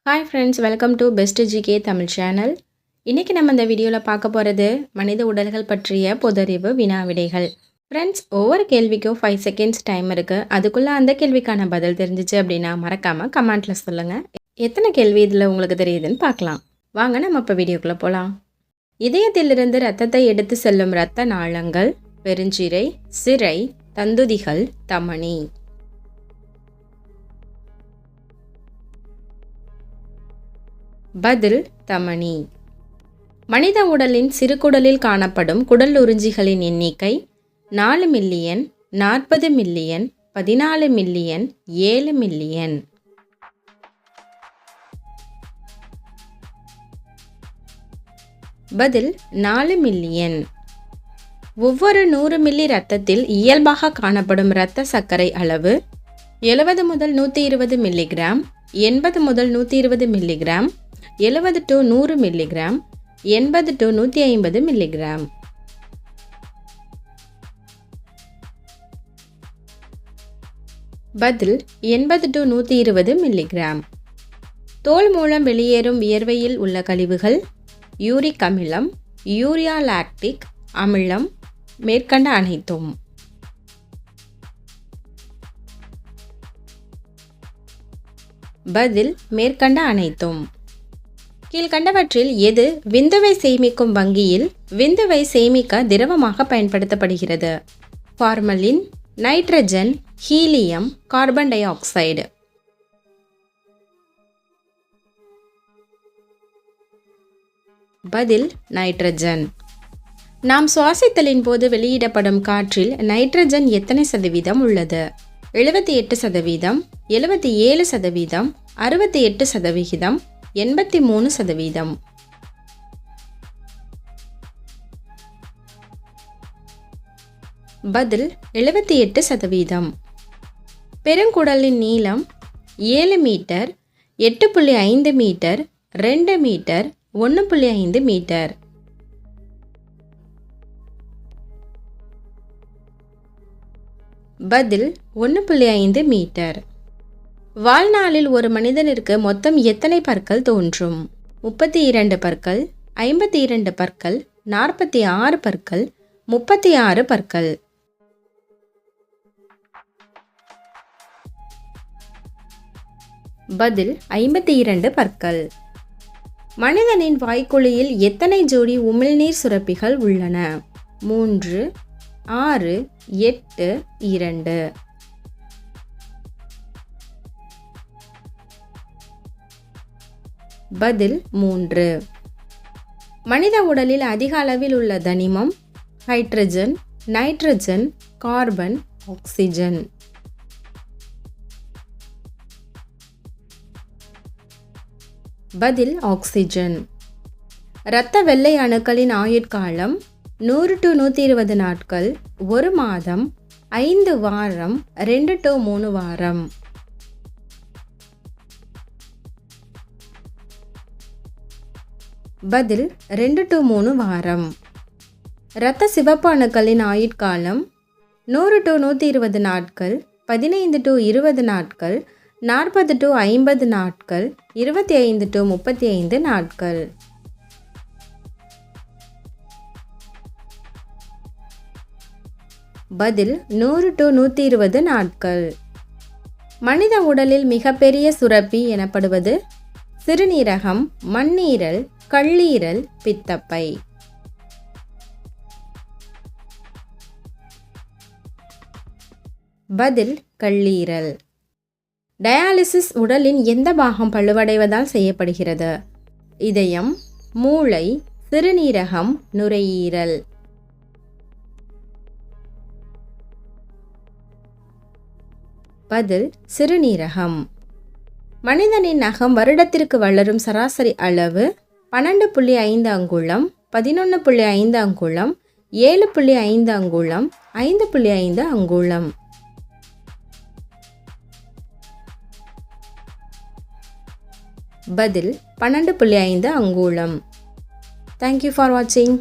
Hi friends, welcome to best GK Tamil channel. இன்றைக்கி நம்ம இந்த வீடியோவில் பார்க்க போகிறது மனித உடல்கள் பற்றிய பொதறிவு வினாவிடைகள். ஃப்ரெண்ட்ஸ், ஒவ்வொரு கேள்விக்கும் 5 செகண்ட்ஸ் டைம் இருக்குது. அதுக்குள்ளே அந்த கேள்விக்கான பதில் தெரிஞ்சிச்சு அப்படின்னா மறக்காமல் கமெண்ட்டில் சொல்லுங்கள். எத்தனை கேள்வி இதில் உங்களுக்கு தெரியுதுன்னு பார்க்கலாம். வாங்க நம்ம இப்போ வீடியோக்குள்ளே போகலாம். இதயத்திலிருந்து இரத்தத்தை எடுத்து செல்லும் இரத்த நாளங்கள் பெருஞ்சிரை, சிரை, தந்துதிகள், தமனி. பதில் தமனி. மனித உடலின் சிறுகுடலில் காணப்படும் குடல் உறிஞ்சிகளின் எண்ணிக்கை 4 மில்லியன், 40 மில்லியன், 14 மில்லியன், 7 மில்லியன். பதில் 4 மில்லியன். ஒவ்வொரு 100 மில்லி இரத்தத்தில் இயல்பாக காணப்படும் இரத்த சர்க்கரை அளவு 70 முதல் 120 மில்லிகிராம், 80 முதல் 120 milligram, 70 to 100 milligram, 80 to 150 milligram. பதில் 80 to 120 மில்லிகிராம். தோல் மூலம் வெளியேறும் வியர்வையில் உள்ள கழிவுகள் யூரிக் அமிலம், யூரியா லாக்டிக் அமிலம், மேற்கண்ட அனைத்தும். பதில் மேற்கண்ட அனைத்தும். கீழ்கண்டவற்றில் எது விந்துவை சேமிக்கும் வங்கியில் விந்துவை சேமிக்க திரவமாக பயன்படுத்தப்படுகிறது? Formalin, nitrogen, helium, carbon di oxide. பதில் நைட்ரஜன். நாம் சுவாசித்தலின் போது வெளியிடப்படும் காற்றில் நைட்ரஜன் எத்தனை சதவீதம் உள்ளது? 78%, 77%, 68%, 83%. பதில் 78%. பெருங்குடலின் நீளம் 7 மீட்டர், 8.5 மீட்டர், 2 மீட்டர், 1.5 மீட்டர். பதில் 1.5 மீட்டர். வாழ்நாளில் ஒரு மனிதனிற்கு மொத்தம் எத்தனை பற்கள் தோன்றும்? 32 பற்கள், 52 பற்கள், 46 பற்கள், 36 பற்கள். பதில் 52 பற்கள். மனிதனின் வாய்க்குழியில் எத்தனை ஜோடி உமிழ்நீர் சுரப்பிகள் உள்ளன? 3, 6, 8, 2. பதில் 3. மனித உடலில் அதிக அளவில் உள்ள தனிமம் ஹைட்ரஜன், நைட்ரஜன், கார்பன், ஆக்சிஜன். பதில் ஆக்சிஜன். இரத்த வெள்ளை அணுக்களின் ஆயுட்காலம் 100 to 120 நாட்கள், 1 மாதம், 5 வாரம், 2 to 3 வாரம். பதில் 2 to 3 வாரம். இரத்த சிவப்பு அணுக்களின் ஆயுட்காலம் 100 to 120 நாட்கள், 15 to 20 நாட்கள், 40 to 50 நாட்கள், 25 to 35 நாட்கள். பதில் 100 to 120 நாட்கள். மனித உடலில் மிகப்பெரிய சுரப்பி எனப்படுவது சிறுநீரகம், மண்ணீரல், கல்லீரல், பித்தப்பை. பதில் கல்லீரல். டயாலிசிஸ் உடலின் எந்த பாகம் பழுவடைவதால் செய்யப்படுகிறது? இதயம், மூளை, சிறுநீரகம், நுரையீரல். பதில் சிறுநீரகம். மனிதனின் நகம் வருடத்திற்கு வளரும் சராசரி அளவு 12.5 அங்குலம், 11.5 அங்குலம், 7.5 அங்குலம், 5.5 அங்குலம். பதில் 12.5 அங்குலம். Thank you for watching.